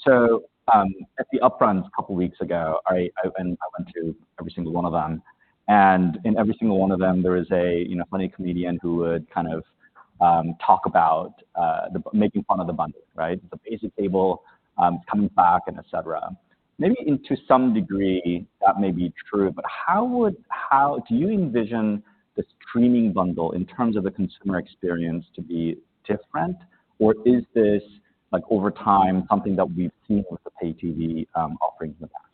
So at the upfront a couple weeks ago, I went to every single one of them, and in every single one of them, there is a funny comedian who would kind of talk about making fun of the bundle, right? The basic table coming back and etc. Maybe to some degree that may be true, but how do you envision the streaming bundle in terms of the consumer experience to be different, or is this like over time something that we've seen with the pay TV offerings in the past?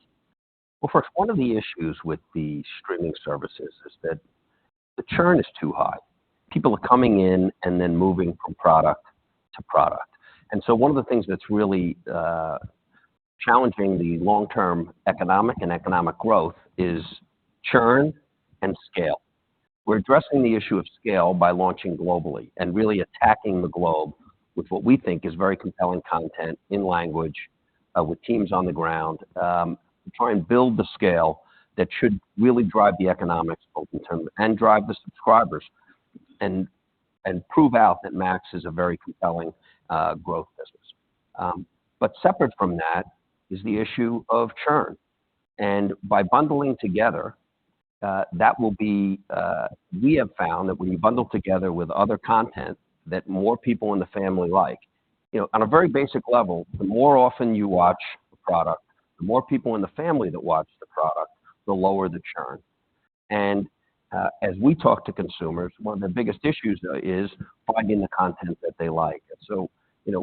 Well, first, one of the issues with the streaming services is that the churn is too high. People are coming in and then moving from product to product. And so one of the things that's really challenging the long-term economic growth is churn and scale. We're addressing the issue of scale by launching globally and really attacking the globe with what we think is very compelling content in language, with teams on the ground, to try and build the scale that should really drive the economics both in terms and drive the subscribers and prove out that Max is a very compelling growth business. But separate from that is the issue of churn. And by bundling together, that will be, we have found that when you bundle together with other content that more people in the family like, on a very basic level, the more often you watch the product, the more people in the family that watch the product, the lower the churn. And as we talk to consumers, one of the biggest issues is finding the content that they like. So,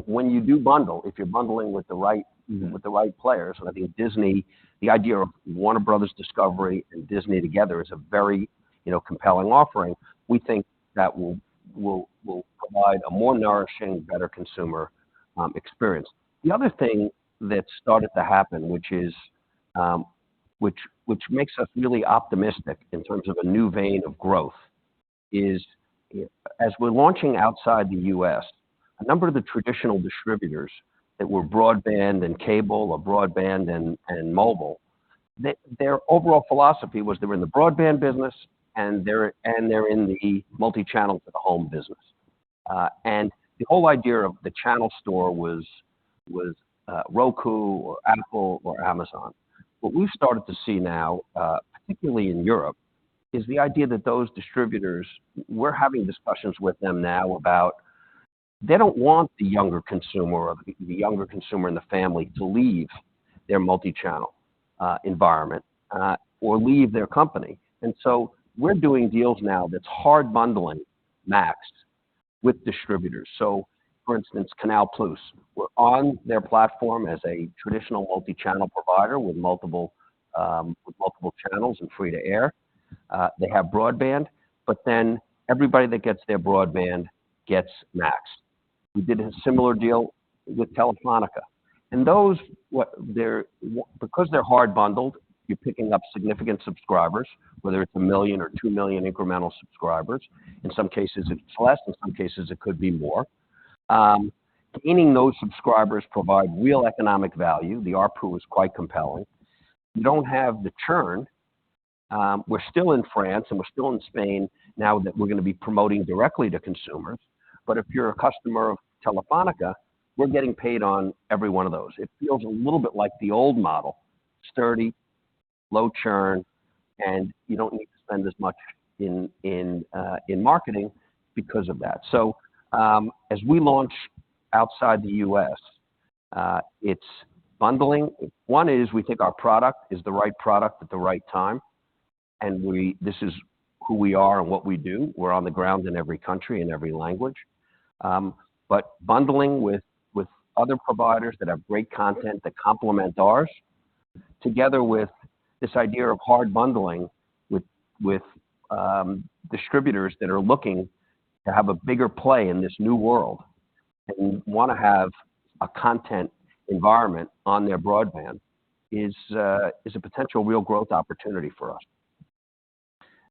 when you do bundle, if you're bundling with the right players, and I think Disney, the idea of Warner Brothers Discovery and Disney together is a very, compelling offering. We think that will provide a more nourishing, better consumer experience. The other thing that started to happen, which is which makes us really optimistic in terms of a new vein of growth, is as we're launching outside the U.S., a number of the traditional distributors that were broadband and cable or broadband and mobile, their overall philosophy was they were in the broadband business and they're in the multi-channel to the home business. And the whole idea of the channel store was Roku or Apple or Amazon. What we've started to see now, particularly in Europe, is the idea that those distributors, we're having discussions with them now about they don't want the younger consumer or the younger consumer in the family to leave their multi-channel environment or leave their company. And so we're doing deals now that's hard bundling Max with distributors. So, for instance, Canal Plus, we're on their platform as a traditional multi-channel provider with multiple channels and free to air. They have broadband, but then everybody that gets their broadband gets Max. We did a similar deal with Telefonica, and those because they're hard bundled, you're picking up significant subscribers, whether it's 1 million or 2 million incremental subscribers. In some cases, it's less. In some cases, it could be more. Gaining those subscribers provide real economic value. The ARPU is quite compelling. You don't have the churn. We're still in France and we're still in Spain now that we're going to be promoting directly to consumers. But if you're a customer of Telefonica, we're getting paid on every one of those. It feels a little bit like the old model, sturdy, low churn, and you don't need to spend as much in marketing because of that. So as we launch outside the U.S., it's bundling. One is we think our product is the right product at the right time, and this is who we are and what we do. We're on the ground in every country in every language. But bundling with other providers that have great content that complement ours, together with this idea of hard bundling with distributors that are looking to have a bigger play in this new world and want to have a content environment on their broadband is a potential real growth opportunity for us.